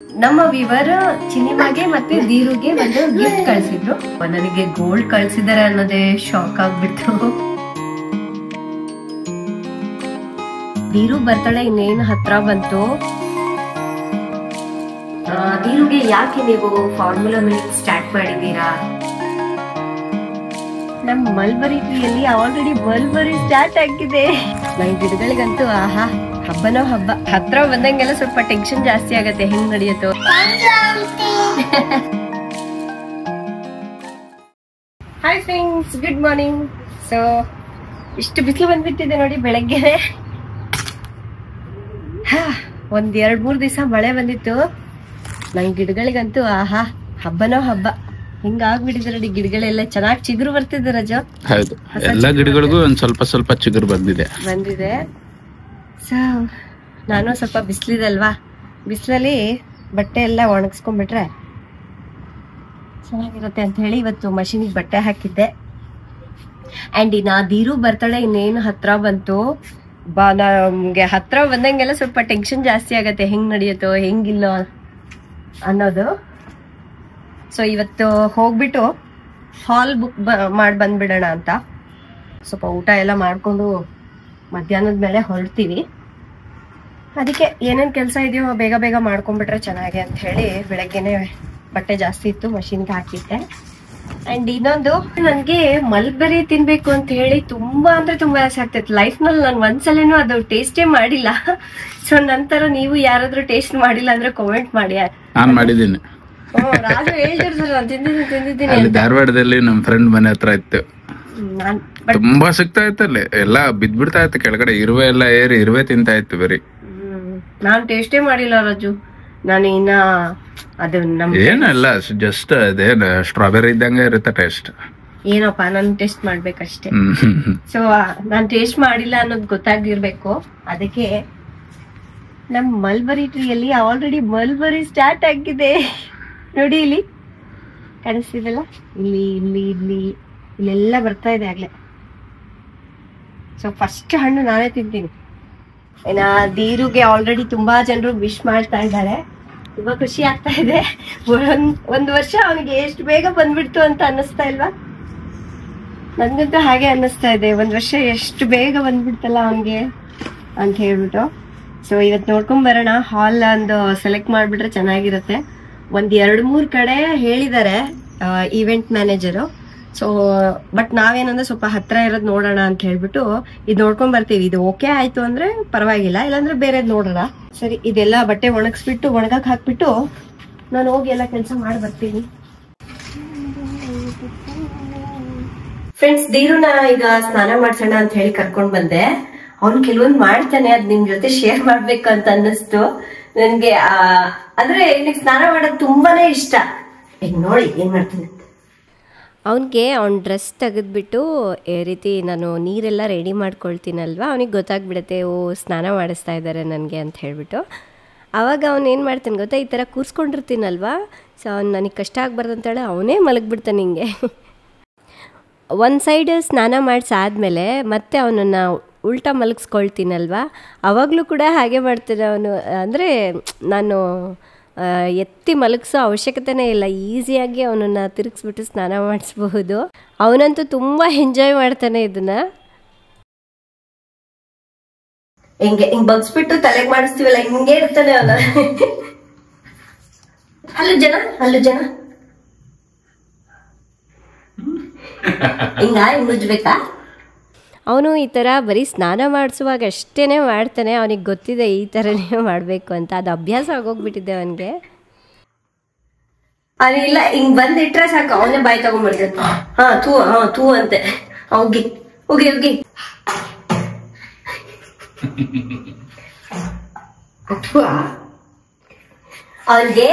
ನಮ್ಮ ವಿವರ ಚಿನಿಮಾಗೆ ಮತ್ತೆ ದೀರುಗೆ ಒಂದು ಗಿಫ್ಟ್ ಕಳ್ಸಿದ್ರು. ನನಗೆ ಗೋಲ್ಡ್ ಕಳ್ಸಿದಾರೆ ಅನ್ನೋದೇ ಶಾಕ್ ಆಗ್ಬಿಟ್ಟು. ದೀರು ಬರ್ತಡೆ ಇನ್ನೇನು ಹತ್ರ ಬಂತು. ದೀರುಗೆ ಯಾಕೆ ನೀವು ಫಾರ್ಮುಲಾ ಮಿಲ್ಕ್ ಸ್ಟಾರ್ಟ್ ಮಾಡಿದೀರಾ? ನಮ್ ಮಲ್ಬರಿ ಟ್ರೀಯಲ್ಲಿ ಆಲ್ರೆಡಿ ಮಲ್ಬರಿ ಸ್ಟಾರ್ಟ್ ಆಗಿದೆ. ನನ್ ಗಿಡಗಳಿಗಂತೂ ಆಹಾ ಹಬ್ಬನೋ ಹಬ್ಬ. ಹತ್ರ ಬಂದಂಗೆಲ್ಲ ಸ್ವಲ್ಪ ಟೆನ್ಷನ್ ಜಾಸ್ತಿ ಆಗತ್ತೆ, ಹೆಂಗ್ ನಡೆಯುತ್ತೋ. Hi friends, good morning. So ಇಷ್ಟು ಬಿಸಿಲು ಬಂದ್ಬಿಟ್ಟಿದೆ ನೋಡಿ ಬೆಳಗ್ಗೆ. ಒಂದ್ 2-3 ದಿವಸ ಮಳೆ ಬಂದಿತ್ತು. ನನ್ ಗಿಡಗಳಿಗಂತೂ ಆಹಾ ಹಬ್ಬನೋ ಹಬ್ಬ. ಹಿಂಗಾಗ್ಬಿಟ್ಟಿದೆ ನೋಡಿ, ಗಿಡಗಳೆಲ್ಲ ಚೆನ್ನಾಗಿ ಚಿಗುರು ಬರ್ತಿದೆ. ರಜಾ ಹೌದು, ಎಲ್ಲಾ ಗಿಡಗಳಿಗೂ ಒಂದ್ ಸ್ವಲ್ಪ ಚಿಗುರು ಬಂದಿದೆ. ಸೊ ನಾನು ಸ್ವಲ್ಪ ಬಿಸಿಲಿದಲ್ವಾ, ಬಿಸಿಲಲ್ಲಿ ಬಟ್ಟೆ ಎಲ್ಲ ಒಣಗಿಸ್ಕೊಂಡ್ಬಿಟ್ರೆ ಚೆನ್ನಾಗಿರುತ್ತೆ ಅಂತ ಹೇಳಿ ಇವತ್ತು ಮಷೀನಿಗೆ ಬಟ್ಟೆ ಹಾಕಿದ್ದೆ. ಅಂಡ್ ಇನ್ನ ದೀರು ಬರ್ತಡೆ ಇನ್ನೇನು ಹತ್ರ ಬಂತು. ನಮ್ಗೆ ಹತ್ರ ಬಂದಂಗೆಲ್ಲ ಸ್ವಲ್ಪ ಟೆನ್ಷನ್ ಜಾಸ್ತಿ ಆಗತ್ತೆ, ಹೆಂಗ್ ನಡೆಯುತ್ತೋ ಹೆಂಗಿಲ್ಲೋ ಅನ್ನೋದು. ಸೊ ಇವತ್ತು ಹೋಗ್ಬಿಟ್ಟು ಹಾಲ್ ಬುಕ್ ಮಾಡಿ ಬಂದ್ಬಿಡೋಣ ಅಂತ. ಸ್ವಲ್ಪ ಊಟ ಎಲ್ಲ ಮಾಡ್ಕೊಂಡು ಮಧ್ಯಾಹ್ನದ ಮೇಲೆ ಹೊರಡ್ತೀವಿ. ಅದಕ್ಕೆ ಏನೇನ್ ಕೆಲಸ ಇದೆಯೋ ಬೇಗ ಬೇಗ ಮಾಡ್ಕೊಂಡ್ಬಿಟ್ರೆ ಚೆನ್ನಾಗಿ ಅಂತ ಹೇಳಿ ಬೆಳಗ್ಗೆನೆ ಬಟ್ಟೆ ಜಾಸ್ತಿ ಇತ್ತು, ಮಷೀನ್ಗೆ ಹಾಕಿದ್ದೆ. ಅಂಡ್ ಇನ್ನೊಂದು, ನನ್ಗೆ ಮಲ್ಬೆರಿ ತಿನ್ಬೇಕು ಅಂತ ಹೇಳಿ ತುಂಬಾ ಅಂದ್ರೆ ತುಂಬಾ ಆಸೆ ಆಗ್ತೈತೆ. ಲೈಫ್ ನಲ್ಲಿ ನಾನು ಒಂದ್ಸಲೇನು ಅದು ಟೇಸ್ಟೇ ಮಾಡಿಲ್ಲ. ಸೊ ನಂತರ ನೀವು ಯಾರಾದ್ರೂ ಟೇಸ್ಟ್ ಮಾಡಿಲ್ಲ ಅಂದ್ರೆ ಕಾಮೆಂಟ್ ಮಾಡಿ. ನಾನ್ ಮಾಡಿದ್ದೀನಿ. ರಾಜು ಹೇಳ್ತಿರ್ತಾರೆ ತಿಂದಿದ್ದೀನಿ. ಅಲ್ಲಿ ಧಾರವಾಡದಲ್ಲಿ ನಮ್ ಫ್ರೆಂಡ್ ಮನೆ ಹತ್ರ ಇತ್ತು, ತುಂಬಾ ಸಿಗ್ತಾ ಇತ್ತು. ಅಲ್ಲಿ ಎಲ್ಲಾ ಬಿದ್ಬಿಡ್ತಾ ಇತ್ತು ಕೆಳಗಡೆ, ಇರುವೆ ಎಲ್ಲ ಏರಿ ಇರುವೆ ತಿಂತಾ ಇತ್ತು ಬರೀ. ನಾನ್ ಟೇಸ್ಟೇ ಮಾಡಿಲ್ಲ ರಾಜು. ನಾನು ಇನ್ನ ಅದು ಏನಲ್ಲ, ಜಸ್ಟ್ ಅದೇನ ಸ್ಟ್ರಾಬೆರಿ ಇದ್ದಂಗೆ ಇರುತ್ತೆ ಟೇಸ್ಟ್. ಏನಪ್ಪಾ ನಾನು ಟೇಸ್ಟ್ ಮಾಡ್ಬೇಕಷ್ಟೇ. ಸೊ ನಾನ್ ಟೇಸ್ಟ್ ಮಾಡಿಲ್ಲ ಅನ್ನೋದು ಗೊತ್ತಾಗಿರ್ಬೇಕು. ಅದಕ್ಕೆ ನಮ್ ಮಲ್ಬರಿ ಟ್ರೀಯಲ್ಲಿ ಆಲ್ರೆಡಿ ಮಲ್ಬರಿ ಸ್ಟಾರ್ಟ್ ಆಗಿದೆ ನೋಡಿ. ಇಲ್ಲಿ ಕಾಣಿಸ್ತಿದೆಲ್ಲ, ಇಲ್ಲಿ ಇಲ್ಲಿ ಇಲ್ಲಿ ಇಲ್ಲೆಲ್ಲ ಬರ್ತಾ ಇದೆ ಆಗ್ಲೇ. ಸೊ ಫಸ್ಟ್ ಹಣ್ಣು ನಾನೇ ತಿಂತೀನಿ. ಇನ್ನ ದೀರುಗೆ ಆಲ್ರೆಡಿ ತುಂಬಾ ಜನರು ವಿಶ್ ಮಾಡ್ತಾ ಇದ್ದಾರೆ. ತುಂಬಾ ಖುಷಿ ಆಗ್ತಾ ಇದೆ. ಒಂದ್ ವರ್ಷ ಅವನಿಗೆ ಎಷ್ಟು ಬೇಗ ಬಂದ್ಬಿಡ್ತು ಅಂತ ಅನ್ನಿಸ್ತಾ ಇಲ್ವಾ? ನನ್ಗಂತೂ ಹಾಗೆ ಅನ್ನಿಸ್ತಾ ಇದೆ, ಒಂದ್ ವರ್ಷ ಎಷ್ಟು ಬೇಗ ಬಂದ್ಬಿಡ್ತಲ್ಲ ಅವನ್ಗೆ ಅಂತ ಹೇಳ್ಬಿಟ್ಟು. ಸೊ ಇವತ್ತು ನೋಡ್ಕೊಂಡ್ ಬರೋಣ. ಹಾಲ್ ಒಂದು ಸೆಲೆಕ್ಟ್ ಮಾಡ್ಬಿಟ್ರೆ ಚೆನ್ನಾಗಿರುತ್ತೆ. ಒಂದ್ 2-3 ಕಡೆ ಹೇಳಿದ್ದಾರೆ ಈವೆಂಟ್ ಮ್ಯಾನೇಜರು. ಸೊ ಬಟ್ ನಾವೇನಂದ್ರೆ ಸ್ವಲ್ಪ ಹತ್ರ ಇರೋದ್ ನೋಡೋಣ ಅಂತ ಹೇಳ್ಬಿಟ್ಟು ಇದು ನೋಡ್ಕೊಂಡ್ ಬರ್ತೀವಿ. ಇದು ಓಕೆ ಆಯ್ತು ಅಂದ್ರೆ ಪರವಾಗಿಲ್ಲ, ಇಲ್ಲಾಂದ್ರೆ ಬೇರೆದ್ ನೋಡೋಣ. ಸರಿ, ಇದೆಲ್ಲ ಬಟ್ಟೆ ಒಣಗಿಸ್ಬಿಟ್ಟು ಒಣಗಕ್ ಹಾಕ್ಬಿಟ್ಟು ನಾನು ಹೋಗಿ ಎಲ್ಲ ಕೆಲಸ ಮಾಡಿ ಬರ್ತೀನಿ. ಫ್ರೆಂಡ್ಸ್, ದೀರುನ ಈಗ ಸ್ನಾನ ಮಾಡ್ಸೋಣ ಅಂತ ಹೇಳಿ ಕರ್ಕೊಂಡ್ ಬಂದೆ. ಅವ್ನು ಕೆಲವೊಂದು ಮಾಡ್ತಾನೆ, ಅದ್ ನಿಮ್ ಜೊತೆ ಶೇರ್ ಮಾಡ್ಬೇಕು ಅಂತ ಅನ್ನಿಸ್ತು ನನ್ಗೆ. ಅಂದ್ರೆ ಇಲ್ಲಿಗೆ ಸ್ನಾನ ಮಾಡೋದು ತುಂಬಾನೇ ಇಷ್ಟ. ಈಗ ನೋಡಿ ಏನ್ ಮಾಡ್ತೀನಿ. ಅವನಿಗೆ ಅವ್ನ ಡ್ರೆಸ್ ತೆಗೆದ್ಬಿಟ್ಟು ಈ ರೀತಿ ನಾನು ನೀರೆಲ್ಲ ರೆಡಿ ಮಾಡ್ಕೊಳ್ತೀನಲ್ವ, ಅವನಿಗೆ ಗೊತ್ತಾಗ್ಬಿಡುತ್ತೆ ಓ ಸ್ನಾನ ಮಾಡಿಸ್ತಾ ಇದ್ದಾರೆ ನನಗೆ ಅಂತ ಹೇಳ್ಬಿಟ್ಟು. ಆವಾಗ ಅವ್ನು ಏನು ಮಾಡ್ತಾನೆ ಗೊತ್ತಾ, ಈ ಥರ ಕೂರಿಸ್ಕೊಂಡಿರ್ತೀನಲ್ವ, ಸೊ ಅವ್ನು ನನಗೆ ಕಷ್ಟ ಆಗ್ಬಾರ್ದು ಅಂತೇಳಿ ಅವನೇ ಮಲಗಿಬಿಡ್ತಾನೆ ಹಿಂಗೆ. ಒಂದು ಸೈಡ್ ಸ್ನಾನ ಮಾಡಿಸಾದ್ಮೇಲೆ ಮತ್ತೆ ಅವನನ್ನು ಉಲ್ಟಾ ಮಲಗಿಸ್ಕೊಳ್ತೀನಲ್ವ, ಆವಾಗಲೂ ಕೂಡ ಹಾಗೆ ಮಾಡ್ತಾನೆ ಅವನು. ಅಂದರೆ ನಾನು ಎತ್ತಿ ಮಲಗಿಸೋ ಅವಶ್ಯಕತೆನೇ ಇಲ್ಲ, ಈಸಿಯಾಗಿ ಅವನನ್ನು ತಿರುಗಿಸ್ಬಿಟ್ಟು ಸ್ನಾನ ಮಾಡಿಸ್ಬಹುದು. ಅವನಂತೂ ತುಂಬ ಎಂಜಾಯ್ ಮಾಡ್ತಾನೆ ಇದನ್ನ. ಹಿಂಗೆ ಬಗ್ಸ್ಬಿಟ್ಟು ತಲೆಗೆ ಮಾಡಿಸ್ತೀವಲ್ಲ, ಹಿಂಗೆ ಇರ್ತಾನೆ ಅವನ. ಹಲ್ಲು ಜನ ಹಿಂಗ್ ಉಜ್ಬೇಕಾ? ಅವನು ಈ ಥರ ಬರೀ ಸ್ನಾನ ಮಾಡಿಸುವಾಗ ಅಷ್ಟೇ ಮಾಡ್ತಾನೆ. ಅವನಿಗೆ ಗೊತ್ತಿದೆ ಈ ಥರನೇ ಮಾಡಬೇಕು ಅಂತ, ಅದು ಅಭ್ಯಾಸ ಆಗೋಗ್ಬಿಟ್ಟಿದೆ ಅವನಿಗೆ. ಅದಿಲ್ಲ, ಹಿಂಗ್ ಬಂದಿಟ್ರೆ ಸಾಕು ಅವನೇ ಬಾಯಿ ತಗೊಂಡ್ಬಿಡ್ತೈತೆ. ತೂ ಅಂತೆ. ಹೋಗಿ ಅವ್ನಿಗೆ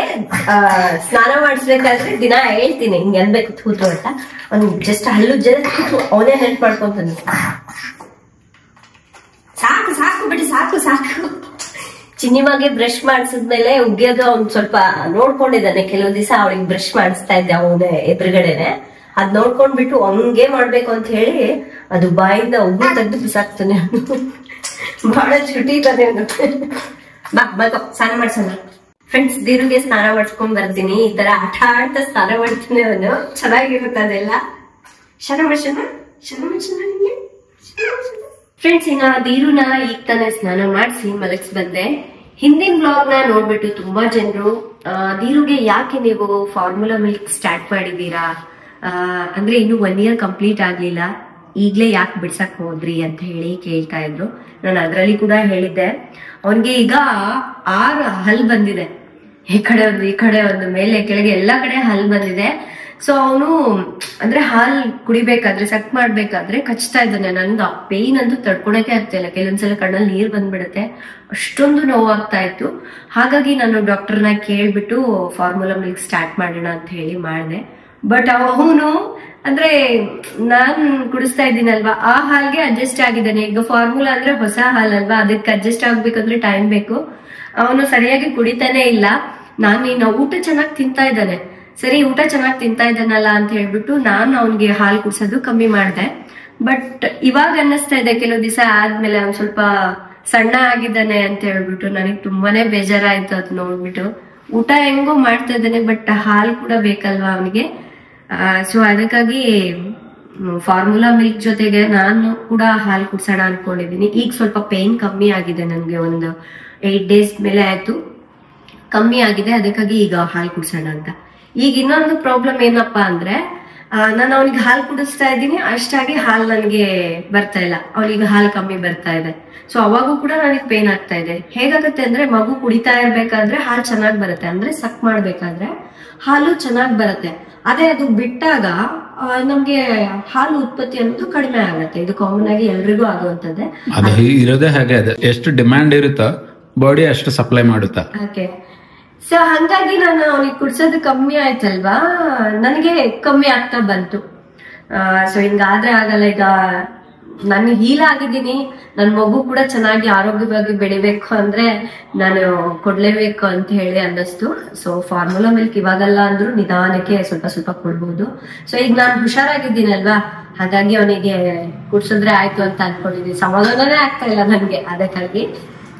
ಸ್ನಾನ ಮಾಡಿಸ್ಬೇಕಾದ್ರೆ ದಿನ ಹೇಳ್ತೀನಿ ಹಿಂಗೆ ಅನ್ಬೇಕು ತೂತು ಅಂತ. ಅವ್ನು ಜಸ್ಟ್ ಹಲ್ಲು ಜನ ಅವನೇ ಹೆಲ್ಪ್ ಮಾಡ್ಕೊಂತಾನೆ. ಸಾಕು. ಚಿನ್ನಿಮಾಗೆ ಬ್ರಷ್ ಮಾಡಿಸಿದ್ಮೇಲೆ ಉಗ್ಯೋದು ಅವ್ನು ಸ್ವಲ್ಪ ನೋಡ್ಕೊಂಡಿದ್ದಾನೆ. ಕೆಲವು ದಿವಸ ಅವಳಿಗೆ ಬ್ರಷ್ ಮಾಡಿಸ್ತಾ ಇದ್ದೆ ಅವನ ಎದುರುಗಡೆನೆ. ಅದ್ ನೋಡ್ಕೊಂಡ್ಬಿಟ್ಟು ಹಂಗೆ ಮಾಡ್ಬೇಕು ಅಂತ ಹೇಳಿ ಅದು ಬಾಯಿಂದ ಉಗ್ರು ತೆಗ್ದು ಬಿಸಾಕ್ತಾನೆ. ಬಹಳ ಚುಟಿ ಇದ್ದಾನೆ. ಬಾ ಸ್ನಾನ ಮಾಡ್ಸೋಣ. ಫ್ರೆಂಡ್ಸ್, ದೀರುಗೆ ಸ್ನಾನ ಮಾಡ್ಸ್ಕೊಂಡ್ ಬರ್ತೀನಿ. ಈ ತರ ಆಟ ಆಡ್ತಾ ಸ್ನಾನ ಮಾಡ್ತೀನಿ. ಅವನು ಚೆನ್ನಾಗಿರುತ್ತೆ ಅದೆಲ್ಲ. ಫ್ರೆಂಡ್ಸ್, ಇನ್ನ ದೀರುನ ಈಗ ತಾನೇ ಸ್ನಾನ ಮಾಡಿಸಿ ಮಲಗಿಸ್ ಬಂದೆ. ಹಿಂದಿನ ಬ್ಲಾಗ್ ನ ನೋಡ್ಬಿಟ್ಟು ತುಂಬಾ ಜನರು ದೀರುಗೆ ಯಾಕೆ ನೀವು ಫಾರ್ಮುಲಾ ಮಿಲ್ಕ್ ಸ್ಟಾರ್ಟ್ ಮಾಡಿದೀರಾ, ಅಂದ್ರೆ ಇನ್ನು 1 year ಕಂಪ್ಲೀಟ್ ಆಗ್ಲಿಲ್ಲ, ಈಗ್ಲೇ ಯಾಕೆ ಬಿಡ್ಸಕ್ ಹೋದ್ರಿ ಅಂತ ಹೇಳಿ ಕೇಳ್ತಾ ಇದ್ರು. ನಾನು ಅದ್ರಲ್ಲಿ ಕೂಡ ಹೇಳಿದ್ದೆ, ಅವನ್ಗೆ ಈಗ 6 ಹಲ್ ಬಂದಿದೆ. ಈ ಕಡೆ ಒಂದು ಮೇಲೆ ಕೆಳಗೆ ಎಲ್ಲಾ ಕಡೆ ಹಲ್ ಬಂದಿದೆ. ಸೊ ಅವನು ಅಂದ್ರೆ ಹಾಲ್ ಕುಡಿಬೇಕಾದ್ರೆ ಸಕ್ ಮಾಡ್ಬೇಕಾದ್ರೆ ಕಚ್ತಾ ಇದ್ದಾನೆ. ನನ್ಗೆ ಆ ಪೇನ್ ಅಂತೂ ತಡ್ಕೊಳಕ್ಕೆ ಆಗ್ತಿಲ್ಲ. ಕೆಲವೊಂದ್ಸಲ ಕಣ್ಣಲ್ಲಿ ನೀರ್ ಬಂದ್ಬಿಡುತ್ತೆ, ಅಷ್ಟೊಂದು ನೋವಾಗ್ತಾ ಇತ್ತು. ಹಾಗಾಗಿ ನಾನು ಡಾಕ್ಟರ್ನ ಕೇಳ್ಬಿಟ್ಟು ಫಾರ್ಮುಲಾ ಮಿಲ್ಕ್ ಸ್ಟಾರ್ಟ್ ಮಾಡೋಣ ಅಂತ ಹೇಳಿ ಮಾಡಿದೆ. ಬಟ್ ಅವನು ಅಂದ್ರೆ ನಾನ್ ಕುಡಿಸ್ತಾ ಇದ್ದೀನಲ್ವಾ, ಆ ಹಾಲ್ಗೆ ಅಡ್ಜಸ್ಟ್ ಆಗಿದ್ದಾನೆ. ಈಗ ಫಾರ್ಮುಲಾ ಅಂದ್ರೆ ಹೊಸ ಹಾಲ್ ಅಲ್ವಾ, ಅದಕ್ಕೆ ಅಡ್ಜಸ್ಟ್ ಆಗ್ಬೇಕಂದ್ರೆ ಟೈಮ್ ಬೇಕು. ಅವನು ಸರಿಯಾಗಿ ಕುಡಿತಾನೆ ಇಲ್ಲ. ನಾನು ಊಟ ಚೆನ್ನಾಗಿ ತಿಂತಾ ಇದ್ದಾನೆ, ಸರಿ ಊಟ ಚೆನ್ನಾಗಿ ತಿಂತಾ ಇದ್ದಾನಲ್ಲ ಅಂತ ಹೇಳ್ಬಿಟ್ಟು ನಾನು ಅವನ್ಗೆ ಹಾಲು ಕುಡ್ಸೋದು ಕಮ್ಮಿ ಮಾಡಿದೆ. ಬಟ್ ಇವಾಗ ಅನ್ನಿಸ್ತಾ ಇದೆ, ಕೆಲವು ದಿವಸ ಆದ್ಮೇಲೆ ಅವ್ನು ಸ್ವಲ್ಪ ಸಣ್ಣ ಆಗಿದ್ದಾನೆ ಅಂತ ಹೇಳ್ಬಿಟ್ಟು ನನಗೆ ತುಂಬಾನೇ ಬೇಜಾರಾಯ್ತು ಅದ್ ನೋಡ್ಬಿಟ್ಟು. ಊಟ ಹೆಂಗೋ ಮಾಡ್ತಾ ಇದ್ದಾನೆ, ಬಟ್ ಹಾಲು ಕೂಡ ಬೇಕಲ್ವಾ ಅವನಿಗೆ. ಸೊ ಅದಕ್ಕಾಗಿ ಫಾರ್ಮುಲಾ ಮಿಲ್ಕ್ ಜೊತೆಗೆ ನಾನು ಕೂಡ ಹಾಲು ಕುಡ್ಸೋಣ ಅನ್ಕೊಂಡಿದೀನಿ. ಈಗ ಸ್ವಲ್ಪ ಪೇನ್ ಕಮ್ಮಿ ಆಗಿದೆ, ನನ್ಗೆ ಒಂದು 8 days ಮೇಲೆ ಆಯ್ತು, ಕಮ್ಮಿ ಆಗಿದೆ. ಅದಕ್ಕಾಗಿ ಈಗ ಹಾಲು ಕುಡ್ಸೋಣ ಅಂತ. ಈಗ ಇನ್ನೊಂದು ಪ್ರಾಬ್ಲಮ್ ಏನಪ್ಪಾ ಅಂದ್ರೆ, ನಾನು ಅವನಿಗೆ ಹಾಲು ಕುಡಿಸ್ತಾ ಇದ್ದೀನಿ, ಅಷ್ಟಾಗಿ ಹಾಲು ನನಗೆ ಬರ್ತಾ ಇಲ್ಲ. ಅವನಿಗೆ ಹಾಲು ಕಮ್ಮಿ ಬರ್ತಾ ಇದೆ. ಸೊ ಅವಾಗೂ ಕೂಡ ನನಗೆ ಪೇನ್ ಆಗ್ತಾ ಇದೆ. ಹೇಗಾಗುತ್ತೆ ಅಂದ್ರೆ, ಮಗು ಕುಡಿತಾ ಇರ್ಬೇಕಾದ್ರೆ ಹಾಲು ಚೆನ್ನಾಗಿ ಬರುತ್ತೆ, ಅಂದ್ರೆ ಸಕ್ ಮಾಡ್ಬೇಕಾದ್ರೆ ಹಾಲು ಚೆನ್ನಾಗಿ ಬರುತ್ತೆ. ಅದೇ ಅದು ಬಿಟ್ಟಾಗ ನಮ್ಗೆ ಹಾಲು ಉತ್ಪತ್ತಿ ಅನ್ನೋದು ಕಡಿಮೆ ಆಗುತ್ತೆ. ಇದು ಕಾಮನ್ ಆಗಿ ಎಲ್ರಿಗೂ ಆಗುವಂತದ್ದೇ. ಅದು ಇರೋದೇ ಹಾಗೆ, ಅದು ಎಷ್ಟು ಡಿಮ್ಯಾಂಡ್ ಇರುತ್ತೋ ಬಾಡಿ ಅಷ್ಟು ಸಪ್ಲೈ ಮಾಡುತ್ತಾ. ಓಕೆ, ಸೊ ಹಂಗಾಗಿ ನಾನು ಅವನಿಗೆ ಕುಡ್ಸೋದು ಕಮ್ಮಿ ಆಯ್ತಲ್ವಾ, ನನಗೆ ಕಮ್ಮಿ ಆಗ್ತಾ ಬಂತು. ಸೊ ಹಿಂಗಾದ್ರೆ ಆಗಲ್ಲ. ಈಗ ನಾನು ಹೀಲ್ ಆಗಿದ್ದೀನಿ, ನನ್ ಮಗು ಕೂಡ ಚೆನ್ನಾಗಿ ಆರೋಗ್ಯವಾಗಿ ಬೆಳಿಬೇಕು ಅಂದ್ರೆ ನಾನು ಕೊಡ್ಲೇಬೇಕು ಅಂತ ಹೇಳಿ ಅನ್ನಿಸ್ತು. ಸೊ ಫಾರ್ಮುಲಾ ಮಿಲ್ಕ್ ಇವಾಗಲ್ಲ ಅಂದ್ರೂ ನಿಧಾನಕ್ಕೆ ಸ್ವಲ್ಪ ಸ್ವಲ್ಪ ಕೊಡ್ಬೋದು. ಸೊ ಈಗ ನಾನು ಹುಷಾರಾಗಿದ್ದೀನಲ್ವಾ, ಹಾಗಾಗಿ ಅವನಿಗೆ ಕುಡ್ಸಿದ್ರೆ ಆಯ್ತು ಅಂತ ಅನ್ಕೊಂಡಿದ್ದೀನಿ. ಸಮಾಧಾನನೇ ಆಗ್ತಾ ಇಲ್ಲ ನನ್ಗೆ, ಅದಕ್ಕಾಗಿ.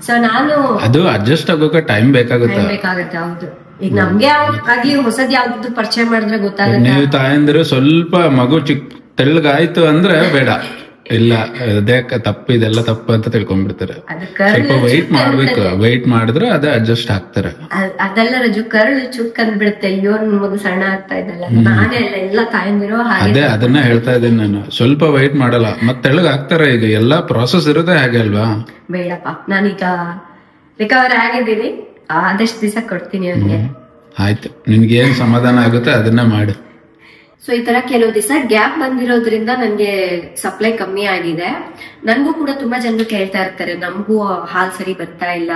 ಸೊ ನಾನು ಅದು ಅಡ್ಜಸ್ಟ್ ಆಗೋಕೆ ಟೈಮ್ ಬೇಕಾಗುತ್ತೆ. ಹೌದು. ಈಗ ನಮ್ಗೆ ಆಗ್ಲಿ ಹೊಸದ್ ಯಾವ್ದು ಪರಿಚಯ ಮಾಡಿದ್ರೆ ಗೊತ್ತಾಗುತ್ತೆ. ನೀವು ತಾಯಂದಿರು ಸ್ವಲ್ಪ ಮಗು ತೆಳ್ಳಗಾಯ್ತು ಅಂದ್ರೆ ಬೇಡ, ಇಲ್ಲ ಅದೇ ತಪ್ಪು, ಇದೆಲ್ಲ ತಪ್ಪು ಅಂತ ತಿಳ್ಕೊಂಡ್ಬಿಡ್ತಾರೆ. ಸ್ವಲ್ಪ ವೆಯ್ಟ್ ಮಾಡ್ಬೇಕು, ವೆಯ್ಟ್ ಮಾಡಿದ್ರೆ ಅದೇ ಅಡ್ಜಸ್ಟ್ ಆಗ್ತಾರೆ. ಅದೆಲ್ಲ ರಜು ಕರಳು ಚುಕ್ ಅಂದ್ಬಿಡುತ್ತೆ. ಅಯ್ಯೋ ನನ್ ಮಗು ಸಣ್ಣ ಆಗ್ತಾ ಇದ್ದಲ್ಲ, ನಾನೇ ಅಲ್ಲ ಎಲ್ಲ ತಾಯಂದಿರೋ ಅದೇ ಅದನ್ನ ಹೇಳ್ತಾ ಇದ್ದೀನಿ ನಾನು. ಸ್ವಲ್ಪ ವೆಯ್ಟ್ ಮಾಡಲ್ಲ, ಮತ್ತೆ ತೆಳ್ಳಗ್ ಆಗ್ತಾರೆ. ಈಗ ಎಲ್ಲಾ ಪ್ರಾಸೆಸ್ ಇರೋದೇ ಹಾಗೆ ಅಲ್ವಾ. ಬೇಡಪ್ಪ, ನಾನೀಗ ರಿಕವರ್ ಆಗಿದ್ದೀನಿ, ಆದಷ್ಟು ದಿವಸ ಕೊಡ್ತೀನಿ ಅವ್ನಿಗೆ. ಆಯ್ತು, ನಿನ್ಗೆ ಏನ್ ಸಮಾಧಾನ ಆಗುತ್ತೆ ಅದನ್ನ ಮಾಡು. ಸೊ ಈ ತರ ಕೆಲವು ದಿವಸ ಗ್ಯಾಪ್ ಬಂದಿರೋದ್ರಿಂದ ನನ್ಗೆ ಸಪ್ಲೈ ಕಮ್ಮಿ ಆಗಿದೆ. ನನ್ಗೂ ಕೂಡ ತುಂಬಾ ಜನರು ಕೇಳ್ತಾ ಇರ್ತಾರೆ, ನಮಗೂ ಹಾಲ್ ಸರಿ ಬರ್ತಾ ಇಲ್ಲ,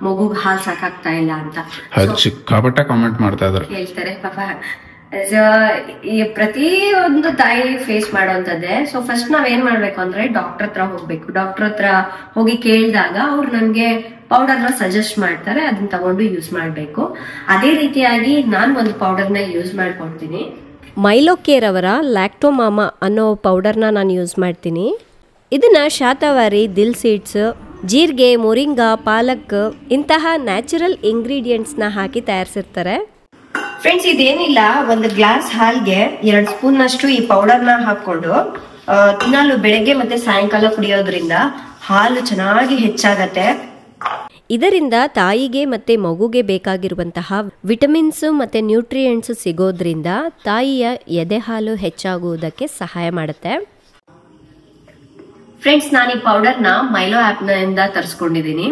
ಮಗುಗ್ ಹಾಲ್ ಸಾಕಾಗ್ತಾ ಇಲ್ಲ ಅಂತ ಸಿಕ್ಕಾಪಟ್ಟೆ ಕಾಮೆಂಟ್ ಮಾಡ್ತಾ ಇದ್ದಾರೆ, ಹೇಳ್ತಾರೆ ಪಾಪ. ಪ್ರತಿಯೊಂದು ತಾಯಿ ಫೇಸ್ ಮಾಡೋಂಥದ್ದೇ. ಸೊ ಫಸ್ಟ್ ನಾವ್ ಏನ್ ಮಾಡ್ಬೇಕು ಅಂದ್ರೆ ಡಾಕ್ಟರ್ ಹತ್ರ ಹೋಗ್ಬೇಕು. ಡಾಕ್ಟರ್ ಹತ್ರ ಹೋಗಿ ಕೇಳಿದಾಗ ಅವ್ರು ನನ್ಗೆ ಪೌಡರ್ನ ಸಜೆಸ್ಟ್ ಮಾಡ್ತಾರೆ, ಅದನ್ನ ತಗೊಂಡು ಯೂಸ್ ಮಾಡ್ಬೇಕು. ಅದೇ ರೀತಿಯಾಗಿ ನಾನ್ ಒಂದು ಪೌಡರ್ನ ಯೂಸ್ ಮಾಡ್ಕೊಳ್ತೀನಿ. ಮೈಲೋಕೇರ್ ಅವರ ಲ್ಯಾಕ್ಟೋಮಾಮಾ ಅನ್ನೋ ಪೌಡರ್ನ ನಾನು ಯೂಸ್ ಮಾಡ್ತೀನಿ. ಇದನ್ನು ಶಾತವಾರಿ, ದಿಲ್ ಸೀಡ್ಸ್, ಜೀರಿಗೆ, ಮೊರಿಂಗಾ, ಪಾಲಕ್ ಇಂತಹ ನ್ಯಾಚುರಲ್ ಇಂಗ್ರೀಡಿಯೆಂಟ್ಸ್ನ ಹಾಕಿ ತಯಾರಿಸಿರ್ತಾರೆ. ಫ್ರೆಂಡ್ಸ್, ಇದೇನಿಲ್ಲ, ಒಂದು ಗ್ಲಾಸ್ ಹಾಲ್ಗೆ 2 ಸ್ಪೂನ್ ನಷ್ಟು ಈ ಪೌಡರ್ನ ಹಾಕೊಂಡು ದಿನಾಲು ಬೆಳಗ್ಗೆ ಮತ್ತೆ ಸಾಯಂಕಾಲ ಕುಡಿಯೋದ್ರಿಂದ ಹಾಲು ಚೆನ್ನಾಗಿ ಹೆಚ್ಚಾಗತ್ತೆ. ಇದರಿಂದ ತಾಯಿಗೆ ಮತ್ತೆ ಮಗುಗೆ ಬೇಕಾಗಿರುವಂತಹ ವಿಟಮಿನ್ಸ್ ಮತ್ತೆ ನ್ಯೂಟ್ರಿಯೆಂಟ್ಸ್ ಸಿಗೋದ್ರಿಂದ ತಾಯಿಯ ಎದೆ ಹಾಲು ಹೆಚ್ಚಾಗುವುದಕ್ಕೆ ಸಹಾಯ ಮಾಡುತ್ತೆ. ಫ್ರೆಂಡ್ಸ್, ನಾನು ಈ ಪೌಡರ್ನ ಮೈಲೋ ಆಪ್ ನಿಂದ ತರಿಸ್ಕೊಂಡಿದ್ದೀನಿ.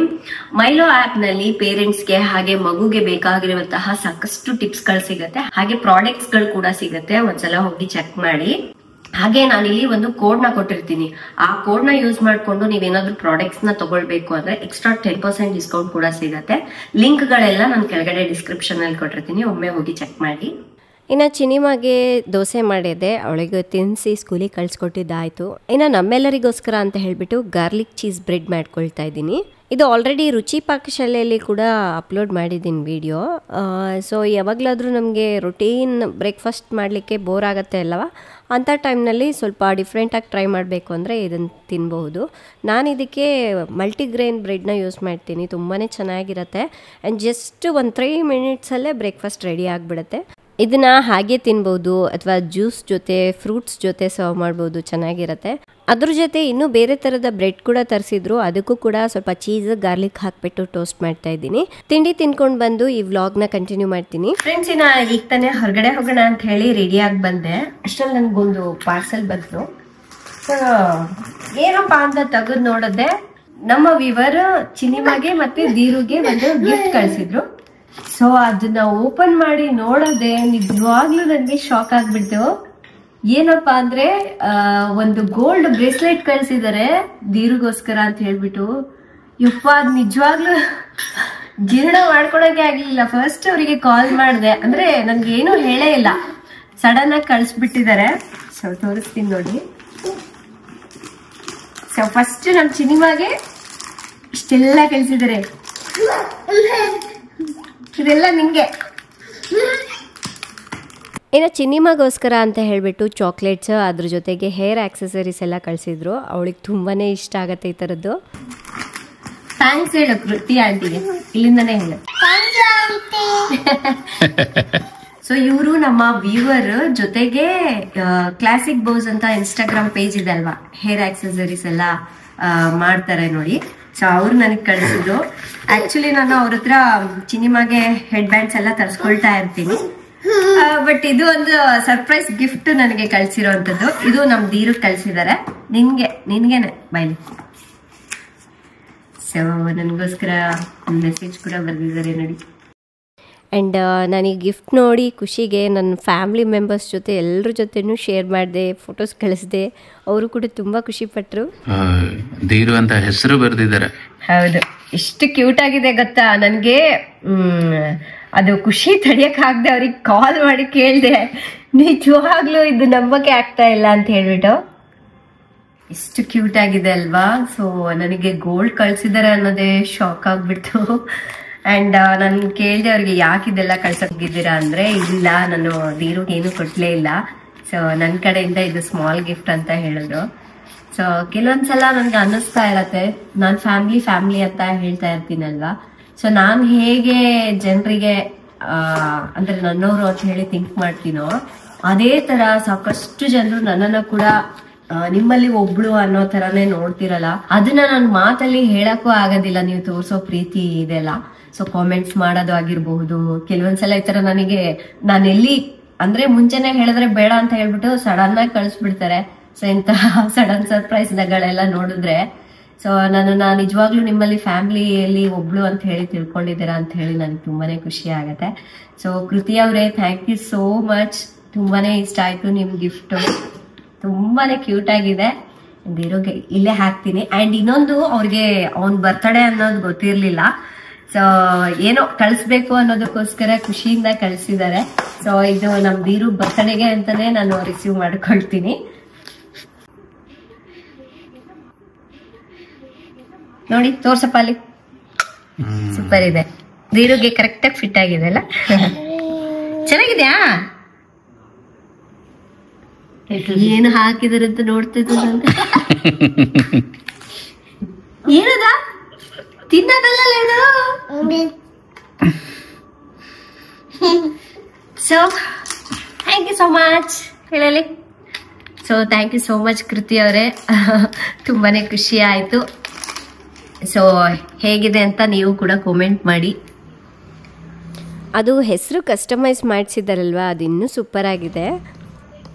ಮೈಲೋ ಆಪ್ ನಲ್ಲಿ ಪೇರೆಂಟ್ಸ್ಗೆ ಹಾಗೆ ಮಗುಗೆ ಬೇಕಾಗಿರುವಂತಹ ಸಾಕಷ್ಟು ಟಿಪ್ಸ್ ಗಳು ಸಿಗತ್ತೆ, ಹಾಗೆ ಪ್ರಾಡಕ್ಟ್ಸ್ ಗಳು ಕೂಡ ಸಿಗತ್ತೆ. ಒಂದ್ಸಲ ಹೋಗಿ ಚೆಕ್ ಮಾಡಿ. ಹಾಗೆ ನಾನಿಲ್ಲಿ ಒಂದು ಕೋಡ್ ನ ಕೊಟ್ಟಿರ್ತೀನಿ. ಆ ಕೋಡ್ ನ ಯೂಸ್ ಮಾಡ್ಕೊಂಡು ನೀವೇನಾದ್ರೂ ಪ್ರಾಡಕ್ಟ್ಸ್ ನ ತಗೊಳ್ಬೇಕು ಅಂದ್ರೆ ಎಕ್ಸ್ಟ್ರಾ 10% ಡಿಸ್ಕೌಂಟ್ ಕೂಡ ಸಿಗತ್ತೆ. ಲಿಂಕ್ ಗಳೆಲ್ಲ ನಾನು ಕೆಳಗಡೆ ಡಿಸ್ಕ್ರಿಪ್ಷನ್ ಅಲ್ಲಿ ಕೊಟ್ಟಿರ್ತೀನಿ, ಒಮ್ಮೆ ಹೋಗಿ ಚೆಕ್ ಮಾಡಿ. ಇನ್ನು ಚಿನಿಮಾಗೆ ದೋಸೆ ಮಾಡಿದೆ, ಅವಳಿಗೆ ತಿನ್ನಿಸಿ ಸ್ಕೂಲಿಗೆ ಕಳಿಸ್ಕೊಟ್ಟಿದ್ದಾಯಿತು. ಇನ್ನು ನಮ್ಮೆಲ್ಲರಿಗೋಸ್ಕರ ಅಂತ ಹೇಳಿಬಿಟ್ಟು ಗಾರ್ಲಿಕ್ ಚೀಸ್ ಬ್ರೆಡ್ ಮಾಡ್ಕೊಳ್ತಾ ಇದ್ದೀನಿ. ಇದು ಆಲ್ರೆಡಿ ರುಚಿ ಪಾಕಶಾಲೆಯಲ್ಲಿ ಕೂಡ ಅಪ್ಲೋಡ್ ಮಾಡಿದ್ದೀನಿ ವಿಡಿಯೋ. ಸೊ ಯಾವಾಗಲಾದರೂ ನಮಗೆ ರೊಟೀನ್ ಬ್ರೇಕ್ಫಾಸ್ಟ್ ಮಾಡಲಿಕ್ಕೆ ಬೋರ್ ಆಗುತ್ತೆ ಅಲ್ಲವಾ, ಅಂಥ ಟೈಮ್ನಲ್ಲಿ ಸ್ವಲ್ಪ ಡಿಫ್ರೆಂಟಾಗಿ ಟ್ರೈ ಮಾಡಬೇಕು ಅಂದರೆ ಇದನ್ನು ತಿನ್ಬಹುದು. ನಾನು ಇದಕ್ಕೆ ಮಲ್ಟಿಗ್ರೇನ್ ಬ್ರೆಡ್ನ ಯೂಸ್ ಮಾಡ್ತೀನಿ, ತುಂಬಾ ಚೆನ್ನಾಗಿರುತ್ತೆ. ಆ್ಯಂಡ್ ಜಸ್ಟ್ ಒಂದು 3 ಮಿನಿಟ್ಸಲ್ಲೇ ಬ್ರೇಕ್ಫಾಸ್ಟ್ ರೆಡಿ ಆಗಿಬಿಡುತ್ತೆ. ಇದನ್ನು ಹಾಗೆ ತಿನ್ಬೋದು ಅಥವಾ ಜ್ಯೂಸ್ ಜೊತೆ ಫ್ರೂಟ್ಸ್ ಜೊತೆ ಸರ್ವ್ ಮಾಡ್ಬೋದು, ಚೆನ್ನಾಗಿರುತ್ತೆ. ಅದ್ರ ಜೊತೆ ಇನ್ನೂ ಬೇರೆ ಥರದ ಬ್ರೆಡ್ ಕೂಡ ತರಿಸಿದ್ರು, ಅದಕ್ಕೂ ಕೂಡ ಸ್ವಲ್ಪ ಚೀಸ್ ಗಾರ್ಲಿಕ್ ಹಾಕ್ಬಿಟ್ಟು ಟೋಸ್ಟ್ ಮಾಡ್ತಾ ಇದ್ದೀನಿ. ತಿಂಡಿ ತಿನ್ಕೊಂಡು ಬಂದು ಈ ವ್ಲಾಗ್ನ ಕಂಟಿನ್ಯೂ ಮಾಡ್ತೀನಿ. ಫ್ರೆಂಡ್ಸ್, ಇನ್ನ ಈಗ ತಾನೇ ಹೊರಗಡೆ ಹೋಗೋಣ ಅಂತ ಹೇಳಿ ರೆಡಿಯಾಗಿ ಬಂದೆ. ಅಷ್ಟರಲ್ಲಿ ನನಗೊಂದು ಪಾರ್ಸಲ್ ಬಂತು. ಸೊ ಏನಪ್ಪ ಅಂತ ತೆಗೆದು ನೋಡಿದೆ, ನಮ್ಮ ವಿವರ್ ಚಿನಿಮಾಗೆ ಮತ್ತೆ ದೀರುಗೆ ಒಂದು ಗಿಫ್ಟ್ ಕಳಿಸಿದ್ರು. ಸೊ ಅದನ್ನ ಓಪನ್ ಮಾಡಿ ನೋಡೋದೆ ನಿಜವಾಗ್ಲೂ ನನಗೆ ಶಾಕ್ ಆಗ್ಬಿಟ್ಟು. ಏನಪ್ಪಾ ಅಂದ್ರೆ ಒಂದು ಗೋಲ್ಡ್ ಬ್ರೇಸ್ಲೆಟ್ ಕಳ್ಸಿದಾರೆ ದೀರುಗೋಸ್ಕರ ಅಂತ ಹೇಳ್ಬಿಟ್ಟು. ಯಪ್ಪ, ಅದ್ ನಿಜವಾಗ್ಲೂ ಜೀರ್ಣ ಮಾಡ್ಕೊಳಕ್ಕೆ ಆಗ್ಲಿಲ್ಲ. ಫಸ್ಟ್ ಅವರಿಗೆ ಕಾಲ್ ಮಾಡಿದೆ, ಅಂದ್ರೆ ನನ್ಗೆ ಏನು ಹೇಳೇ ಇಲ್ಲ, ಸಡನ್ ಆಗಿ ಕಳಿಸ್ಬಿಟ್ಟಿದ್ದಾರೆ. ಸೊ ತೋರಿಸ್ತೀನಿ ನೋಡಿ. ಸೊ ಫಸ್ಟ್ ನಮ್ ಸಿನಿಮಾಗೆ ಇಷ್ಟೆಲ್ಲ ಕಳ್ಸಿದ್ದಾರೆ. ಇದೆಲ್ಲ ನಿಂಗೆ. ಇನ್ನು ಚಿನ್ನಿಮಗೋಸ್ಕರ ಅಂತ ಹೇಳಿಬಿಟ್ಟು ಚಾಕ್ಲೇಟ್ಸ್, ಅದ್ರ ಜೊತೆಗೆ ಹೇರ್ ಆಕ್ಸೆಸರೀಸ್ ಎಲ್ಲ ಕಳಿಸಿದ್ರು. ಅವಳಿಗೆ ತುಂಬಾ ಇಷ್ಟ ಆಗತ್ತೆ ಈ ಥರದ್ದು. ಥ್ಯಾಂಕ್ಸ್ ಹೇಳು ಕೃತಿ ಆಂಟಿಗೆ, ಇಲ್ಲಿಂದಾನೇ ಹೇಳು. ಸೊ ಇವರು ನಮ್ಮ ವ್ಯೂವರ್, ಜೊತೆಗೆ ಕ್ಲಾಸಿಕ್ ಬೋಸ್ ಅಂತ ಇನ್ಸ್ಟಾಗ್ರಾಮ್ ಪೇಜ್ ಇದೆ ಅಲ್ವಾ, ಹೇರ್ ಆಕ್ಸೆಸರೀಸ್ ಎಲ್ಲ ಮಾಡ್ತಾರೆ ನೋಡಿ. ಸೊ ಅವ್ರು ನನಗೆ ಕಳಿಸಿದ್ರು. ಆಕ್ಚುಲಿ ನಾನು ಅವ್ರ ಹತ್ರ ಚಿನಿಮಾಗೆ ಹೆಡ್ ಬ್ಯಾಂಡ್ಸ್ ಎಲ್ಲ ತರಿಸ್ಕೊಳ್ತಾ ಇರ್ತೀನಿ. ಬಟ್ ಇದು ಒಂದು ಸರ್ಪ್ರೈಸ್ ಗಿಫ್ಟ್ ನನಗೆ ಕಳ್ಸಿರೋಂಥದ್ದು. ಇದು ನಮ್ ದೀರು ಕಳ್ಸಿದ್ದಾರೆ. ನಿನ್ಗೆನೆ ಬೈಲಿ. ಸೊ ನನಗೋಸ್ಕರ ಮೆಸೇಜ್ ಕೂಡ ಬರ್ದಿದ್ದಾರೆ ನೋಡಿ. ಆ್ಯಂಡ್ ನನಗೆ ಗಿಫ್ಟ್ ನೋಡಿ ಖುಷಿಗೆ ನನ್ನ ಫ್ಯಾಮಿಲಿ ಮೆಂಬರ್ಸ್ ಜೊತೆ ಎಲ್ಲರ ಜೊತೆನೂ ಶೇರ್ ಮಾಡಿದೆ, ಫೋಟೋಸ್ ಕಳಿಸಿದೆ. ಅವರು ಕೂಡ ತುಂಬ ಖುಷಿಪಟ್ಟರು. ದೀರು ಅಂತ ಹೆಸರು ಬರೆದಿದ್ದಾರೆ. ಹೌದು, ಎಷ್ಟು ಕ್ಯೂಟ್ ಆಗಿದೆ ಗೊತ್ತಾ. ನನಗೆ ಅದು ಖುಷಿ ತಡಿಯಕ್ಕಾಗದೆ ಅವ್ರಿಗೆ ಕಾಲ್ ಮಾಡಿ ಕೇಳಿದೆ, ನಿಜವಾಗ್ಲೂ ಇದು ನಂಬಕ್ಕೆ ಆಗ್ತಾ ಇಲ್ಲ ಅಂತ ಹೇಳ್ಬಿಟ್ಟು. ಎಷ್ಟು ಕ್ಯೂಟ್ ಆಗಿದೆ ಅಲ್ವಾ. ಸೊ ನನಗೆ ಗೋಲ್ಡ್ ಕಳ್ಸಿದ್ದಾರೆ ಅನ್ನೋದೇ ಶಾಕ್ ಆಗ್ಬಿಟ್ಟು. ಅಂಡ್ ನಾನು ಕೇಳಿದೆ ಅವ್ರಿಗೆ ಯಾಕೆ ಇದೆಲ್ಲ ಕಳ್ಸೋಗಿದ್ದೀರಾ ಅಂದ್ರೆ, ಇಲ್ಲ ನಾನು ದೀರುಗೆ ಏನು ಕೊಡ್ಲೇ ಇಲ್ಲ, ಸೊ ನನ್ನ ಕಡೆಯಿಂದ ಇದು ಸ್ಮಾಲ್ ಗಿಫ್ಟ್ ಅಂತ ಹೇಳಿದ್ರು. ಸೊ ಕೆಲವೊಂದ್ಸಲ ನನ್ಗೆ ಅನ್ನಿಸ್ತಾ ಇರತ್ತೆ, ನಾನು ಫ್ಯಾಮಿಲಿ ಅಂತ ಹೇಳ್ತಾ ಇರ್ತೀನಲ್ವಾ. ಸೊ ನಾನು ಹೇಗೆ ಜನರಿಗೆ ಅಂದ್ರೆ ನನ್ನವರು ಅಂತ ಹೇಳಿ ಥಿಂಕ್ ಮಾಡ್ತೀನೋ, ಅದೇ ತರ ಸಾಕಷ್ಟು ಜನರು ನನ್ನನ್ನ ಕೂಡ ನಿಮ್ಮಲ್ಲಿ ಒಬ್ಳು ಅನ್ನೋ ತರಾನೇ ನೋಡ್ತಿರಲ್ಲ. ಅದನ್ನ ನಾನು ಮಾತಲ್ಲಿ ಹೇಳಕ್ಕೂ ಆಗೋದಿಲ್ಲ, ನೀವು ತೋರ್ಸೋ ಪ್ರೀತಿ ಇದೆಲ್ಲ. ಸೊ ಕಾಮೆಂಟ್ಸ್ ಮಾಡೋದು ಆಗಿರ್ಬಹುದು. ಕೆಲವೊಂದ್ಸಲ ಈ ತರ ನನಗೆ ನಾನು ಎಲ್ಲಿ ಅಂದ್ರೆ ಮುಂಚೆನೆ ಹೇಳಿದ್ರೆ ಬೇಡ ಅಂತ ಹೇಳ್ಬಿಟ್ಟು ಸಡನ್ ಆಗಿ ಕಳಿಸ್ಬಿಡ್ತಾರೆ. ಸೊ ಇಂತಹ ಸಡನ್ ಸರ್ಪ್ರೈಸ್ ಗಳೆಲ್ಲ ನೋಡಿದ್ರೆ, ಸೊ ನಾನು ನಿಜವಾಗ್ಲೂ ನಿಮ್ಮಲ್ಲಿ ಫ್ಯಾಮಿಲಿಯಲ್ಲಿ ಒಬ್ಳು ಅಂತ ಹೇಳಿ ತಿಳ್ಕೊಂಡಿದ್ದೀರಾ ಅಂತ ಹೇಳಿ ನನಗೆ ತುಂಬಾನೇ ಖುಷಿ ಆಗತ್ತೆ. ಸೊ ಕೃತಿ ಅವರೇ, ಥ್ಯಾಂಕ್ ಯು ಸೋ ಮಚ್. ತುಂಬಾನೇ ಇಷ್ಟ ಆಯ್ತು ನಿಮ್ ಗಿಫ್ಟ್, ತುಂಬಾನೇ ಕ್ಯೂಟ್ ಆಗಿದೆ. ಇರೋಗೆ ಇಲ್ಲೇ ಹಾಕ್ತೀನಿ. ಅಂಡ್ ಇನ್ನೊಂದು, ಅವ್ರಿಗೆ ಅವ್ನ್ ಬರ್ತಡೇ ಅನ್ನೋದು ಗೊತ್ತಿರ್ಲಿಲ್ಲ. ಸೊ ಏನೋ ಕಳಿಸ್ಬೇಕು ಅನ್ನೋದಕ್ಕೋಸ್ಕರ ಖುಷಿಯಿಂದ ಕಳಿಸಿದ್ದಾರೆ. ಸೊ ಇದು ನಮ್ ದೀರು ಬರ್ತಡೆಗೆ ಅಂತಾನೆ ನಾನು ರಿಸೀವ್ ಮಾಡ್ಕೊಳ್ತೀನಿ. ನೋಡಿ ತೋರ್ಸಪ್ಪ ಅಲ್ಲಿ, ಸೂಪರ್ ಇದೆ. ದೀರುಗೆ ಕರೆಕ್ಟ್ ಆಗಿ ಫಿಟ್ ಆಗಿದೆ ಅಲ್ಲ, ಚೆನ್ನಾಗಿದ್ಯಾ? ಏನು ಹಾಕಿದಾರೆ ಅಂತ ನೋಡ್ತಿದ್ದ. ಏನದ ತಿನ್ನೋದಲ್ಲ ಇದು. So thank you so much ಹೇಳಲಿ. So thank you so much Kriti ಅವರೇ, ತುಂಬಾನೇ ಖುಷಿ ಆಯ್ತು. ಸೊ ಹೇಗಿದೆ ಅಂತ ನೀವು ಕೂಡ ಕಾಮೆಂಟ್ ಮಾಡಿ. ಅದು ಹೆಸರು ಕಸ್ಟಮೈಸ್ ಮಾಡಿಸಿದಾರಲ್ವಾ, ಅದು ಇನ್ನೂ ಸೂಪರ್ ಆಗಿದೆ.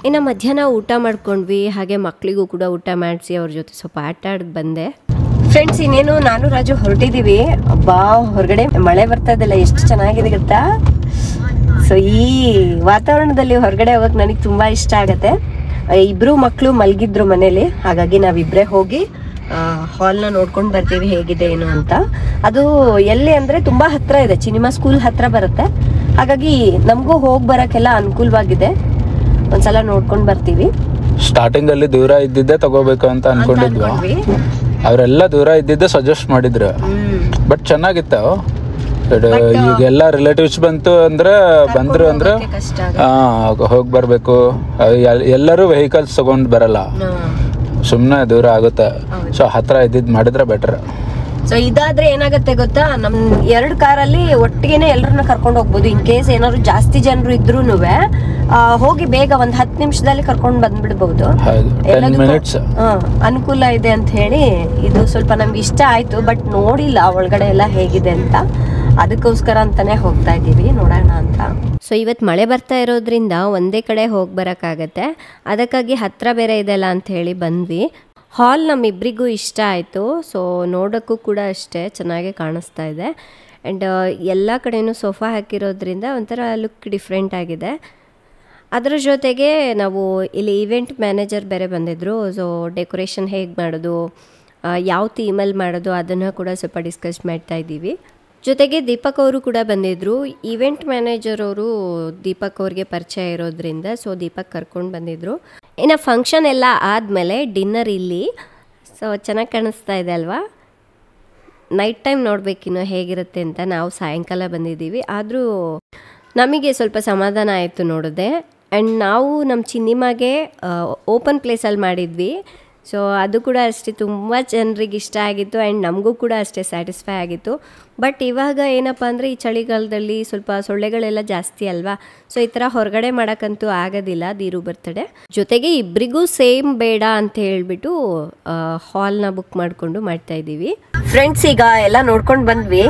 ಇನ್ನು ಮಧ್ಯಾಹ್ನ ಊಟ ಮಾಡ್ಕೊಂಡ್ವಿ, ಹಾಗೆ ಮಕ್ಕಳಿಗೂ ಕೂಡ ಊಟ ಮಾಡಿಸಿ ಅವ್ರ ಜೊತೆ ಸ್ವಲ್ಪ ಆಟ ಆಡೋದು ಬಂದೆ. ಫ್ರೆಂಡ್ಸ್, ಇನ್ನೇನು ನಾನು ರಾಜು ಹೊರಟಿದ್ದೀವಿ. ಅಬ್ಬಾ, ಹೊರಗಡೆ ಮಳೆ ಬರ್ತಾ ಇದೆಲ್ಲ, ಎಷ್ಟು ಚೆನ್ನಾಗಿದೆ ಗೊತ್ತಾ. ಸೊ ಈ ವಾತಾವರಣದಲ್ಲಿ ಹೊರಗಡೆ ಹೋಗಕ್ಕೆ ನನಗೆ ತುಂಬ ಇಷ್ಟ ಆಗುತ್ತೆ. ಇಬ್ಬರು ಮಕ್ಕಳು ಮಲಗಿದ್ರು ಮನೇಲಿ, ಹಾಗಾಗಿ ನಾವಿಬ್ಬರೇ ಹೋಗಿ ಹಾಲ್ನ ನೋಡ್ಕೊಂಡು ಬರ್ತೀವಿ ಹೇಗಿದೆ ಏನು ಅಂತ. ಅದು ಎಲ್ಲಿ ಅಂದರೆ ತುಂಬ ಹತ್ರ ಇದೆ, ಸಿನಿಮಾ ಸ್ಕೂಲ್ ಹತ್ರ ಬರುತ್ತೆ. ಹಾಗಾಗಿ ನಮಗೂ ಹೋಗಿ ಬರೋಕ್ಕೆಲ್ಲ ಅನುಕೂಲವಾಗಿದೆ. ಒಂದ್ಸಲ ನೋಡ್ಕೊಂಡು ಬರ್ತೀವಿ. ಸ್ಟಾರ್ಟಿಂಗ್ ಅಲ್ಲಿ ದೂರ ಇದ್ದಿದ್ದೆ ತಗೋಬೇಕು ಅಂತ ಅನ್ಕೊಂಡಿದ್ವಿ. ಅವರೆಲ್ಲ ದೂರ ಇದ್ದಿದ್ದೆ ಸಜೆಸ್ಟ್ ಮಾಡಿದ್ರು. ಬಟ್ ಚೆನ್ನಾಗಿತ್ತ. ಈಗೆಲ್ಲ ರಿಲೇಟಿವ್ಸ್ ಬಂದ್ರು ಅಂದ್ರೆ ಹೋಗಿ ಬರ್ಬೇಕು. ಎಲ್ಲರೂ ವೆಹಿಕಲ್ಸ್ ತಗೊಂಡ್ ಬರಲ್ಲ, ಸುಮ್ಮನೆ ದೂರ ಆಗುತ್ತೆ. ಸೊ ಹತ್ರ ಇದ್ದಿದ್ ಮಾಡಿದ್ರೆ ಬೆಟರ್. ಸೊ ಇದಾದ್ರೆ ಏನಾಗುತ್ತೆ ಗೊತ್ತಾ, ನಮ್ 2 ಕಾರಲ್ಲಿ ಒಟ್ಟಿಗೆನೆ ಎಲ್ಲರನ್ನ ಕರ್ಕೊಂಡು ಹೋಗ್ಬೋದು. ಇನ್ ಕೇಸ್ ಏನಾದ್ರು ಜಾಸ್ತಿ ಜನರು ಇದ್ರೂನು ಹೋಗಿ ಬೇಗ ಒಂದ್ 10 ನಿಮಿಷದಲ್ಲಿ ಕರ್ಕೊಂಡು ಬಂದ್ಬಿಡ್ಬಹುದು. ಅನುಕೂಲ ಇದೆ ಅಂತ ಹೇಳಿ ಇದು ಸ್ವಲ್ಪ ನಮ್ಗೆ ಇಷ್ಟ ಆಯ್ತು. ಬಟ್ ನೋಡಿಲ್ಲ ಒಳಗಡೆ ಎಲ್ಲ ಹೇಗಿದೆ ಅಂತ, ಅದಕ್ಕೋಸ್ಕರ ಅಂತಾನೆ ಹೋಗ್ತಾ ಇದ್ದೀವಿ, ನೋಡೋಣ ಅಂತ. ಸೊ ಇವತ್ತು ಮಳೆ ಬರ್ತಾ ಇರೋದ್ರಿಂದ ಒಂದೇ ಕಡೆ ಹೋಗಿ ಬರೋಕ್ಕಾಗತ್ತೆ, ಅದಕ್ಕಾಗಿ ಹತ್ರ ಬೇರೆ ಇದೆಲ್ಲ ಅಂತ ಹೇಳಿ ಬಂದ್ವಿ. ಹಾಲ್ ನಮ್ಮಿಬ್ಬರಿಗೂ ಇಷ್ಟ ಆಯಿತು. ಸೊ ನೋಡೋಕ್ಕೂ ಕೂಡ ಅಷ್ಟೇ ಚೆನ್ನಾಗಿ ಕಾಣಿಸ್ತಾ ಇದೆ. ಆ್ಯಂಡ್ ಎಲ್ಲ ಕಡೆಯೂ ಸೋಫಾ ಹಾಕಿರೋದ್ರಿಂದ ಒಂಥರ ಲುಕ್ ಡಿಫ್ರೆಂಟ್ ಆಗಿದೆ. ಅದರ ಜೊತೆಗೆ ನಾವು ಇಲ್ಲಿ ಈವೆಂಟ್ ಮ್ಯಾನೇಜರ್ ಬೇರೆ ಬಂದಿದ್ದರು. ಸೊ ಡೆಕೋರೇಷನ್ ಹೇಗೆ ಮಾಡೋದು, ಯಾವ ಥೀಮಲ್ಲಿ ಮಾಡೋದು ಅದನ್ನು ಕೂಡ ಸ್ವಲ್ಪ ಡಿಸ್ಕಸ್ ಮಾಡ್ತಾ ಇದ್ದೀವಿ. ಜೊತೆಗೆ ದೀಪಕ್ ಅವರು ಕೂಡ ಬಂದಿದ್ದರು. ಈವೆಂಟ್ ಮ್ಯಾನೇಜರ್ ಅವರು ದೀಪಕ್ ಅವ್ರಿಗೆ ಪರಿಚಯ ಇರೋದ್ರಿಂದ ಸೊ ದೀಪಕ್ ಕರ್ಕೊಂಡು ಬಂದಿದ್ದರು. ಇನ್ನು ಫಂಕ್ಷನ್ ಎಲ್ಲ ಆದಮೇಲೆ ಡಿನ್ನರ್ ಇಲ್ಲಿ. ಸೊ ಚೆನ್ನಾಗಿ ಕಾಣಿಸ್ತಾ ಇದೆ ಅಲ್ವಾ. ನೈಟ್ ಟೈಮ್ ನೋಡಬೇಕಿನ್ನು ಹೇಗಿರುತ್ತೆ ಅಂತ. ನಾವು ಸಾಯಂಕಾಲ ಬಂದಿದ್ದೀವಿ, ಆದರೂ ನಮಗೆ ಸ್ವಲ್ಪ ಸಮಾಧಾನ ಆಯಿತು ನೋಡಿದೆ. ಆ್ಯಂಡ್ ನಾವು ನಮ್ಮ ಚಿನ್ನಿಮಗೆ ಓಪನ್ ಪ್ಲೇಸಲ್ಲಿ ಮಾಡಿದ್ವಿ. ಸೊ ಅದು ಕೂಡ ಅಷ್ಟೇ ತುಂಬ ಜನರಿಗೆ ಇಷ್ಟ ಆಗಿತ್ತು ಆ್ಯಂಡ್ ನಮಗೂ ಕೂಡ ಅಷ್ಟೇ ಸ್ಯಾಟಿಸ್ಫೈ ಆಗಿತ್ತು. ಬಟ್ ಇವಾಗ ಏನಪ್ಪ ಅಂದರೆ ಈ ಚಳಿಗಾಲದಲ್ಲಿ ಸ್ವಲ್ಪ ಸೊಳ್ಳೆಗಳೆಲ್ಲ ಜಾಸ್ತಿ ಅಲ್ವಾ. ಸೊ ಈ ಥರ ಹೊರಗಡೆ ಮಾಡೋಕ್ಕಂತೂ ಆಗೋದಿಲ್ಲ ದೀರು ಬರ್ತಡೇ. ಜೊತೆಗೆ ಇಬ್ಬರಿಗೂ ಸೇಮ್ ಬೇಡ ಅಂತ ಹೇಳ್ಬಿಟ್ಟು ಹಾಲ್ನ ಬುಕ್ ಮಾಡಿಕೊಂಡು ಮಾಡ್ತಾಯಿದ್ದೀವಿ. ಫ್ರೆಂಡ್ಸ್ ಈಗ ಎಲ್ಲ ನೋಡ್ಕೊಂಡು ಬಂದ್ವಿ.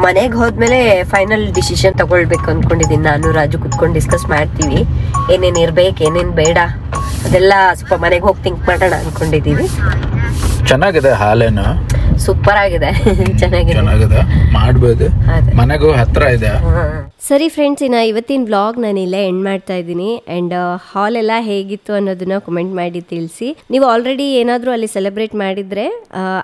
ಮನೆಗೆ ಹೋದ್ಮೇಲೆ ಫೈನಲ್ ಡಿಸಿಷನ್ ತಗೊಳ್ಬೇಕು ಅಂದ್ಕೊಂಡಿದ್ದೀನಿ. ನಾನು ರಾಜು ಕುತ್ಕೊಂಡು ಡಿಸ್ಕಸ್ ಮಾಡ್ತೀವಿ, ಏನೇನು ಇರ್ಬೇಕು ಏನೇನು ಬೇಡ ಅದೆಲ್ಲ ಸ್ವಲ್ಪ ಮನೆಗೆ ಹೋಗಿ ಥಿಂಕ್ ಮಾಡೋಣ ಅನ್ಕೊಂಡಿದ್ದೀವಿ. ಚೆನ್ನಾಗಿದೆ, ಹಾಲೇನು ಸೂಪರ್ ಆಗಿದೆ. ಚೆನ್ನಾಗಿದೆ, ಮಾಡ್ಬೋದು, ಮನೆಗೂ ಹತ್ರ ಇದೆ. ಸರಿ ಫ್ರೆಂಡ್ಸ್, ಇನ್ನು ಇವತ್ತಿನ ಬ್ಲಾಗ್ ನಾನು ಇಲ್ಲೇ ಎಂಡ್ ಮಾಡ್ತಾ ಇದ್ದೀನಿ. ಆ್ಯಂಡ್ ಹಾಲ್ ಎಲ್ಲ ಹೇಗಿತ್ತು ಅನ್ನೋದನ್ನ ಕಮೆಂಟ್ ಮಾಡಿ ತಿಳಿಸಿ. ನೀವು ಆಲ್ರೆಡಿ ಏನಾದರೂ ಅಲ್ಲಿ ಸೆಲೆಬ್ರೇಟ್ ಮಾಡಿದರೆ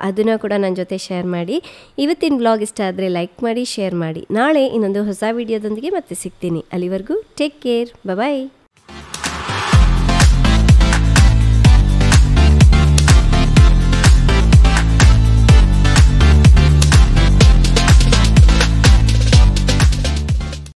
ಅದನ್ನು ಕೂಡ ನನ್ನ ಜೊತೆ ಶೇರ್ ಮಾಡಿ. ಇವತ್ತಿನ ಬ್ಲಾಗ್ ಇಷ್ಟ ಆದರೆ ಲೈಕ್ ಮಾಡಿ, ಶೇರ್ ಮಾಡಿ. ನಾಳೆ ಇನ್ನೊಂದು ಹೊಸ ವಿಡಿಯೋದೊಂದಿಗೆ ಮತ್ತೆ ಸಿಗ್ತೀನಿ. ಅಲ್ಲಿವರೆಗೂ ಟೇಕ್ ಕೇರ್, ಬಾಯ್.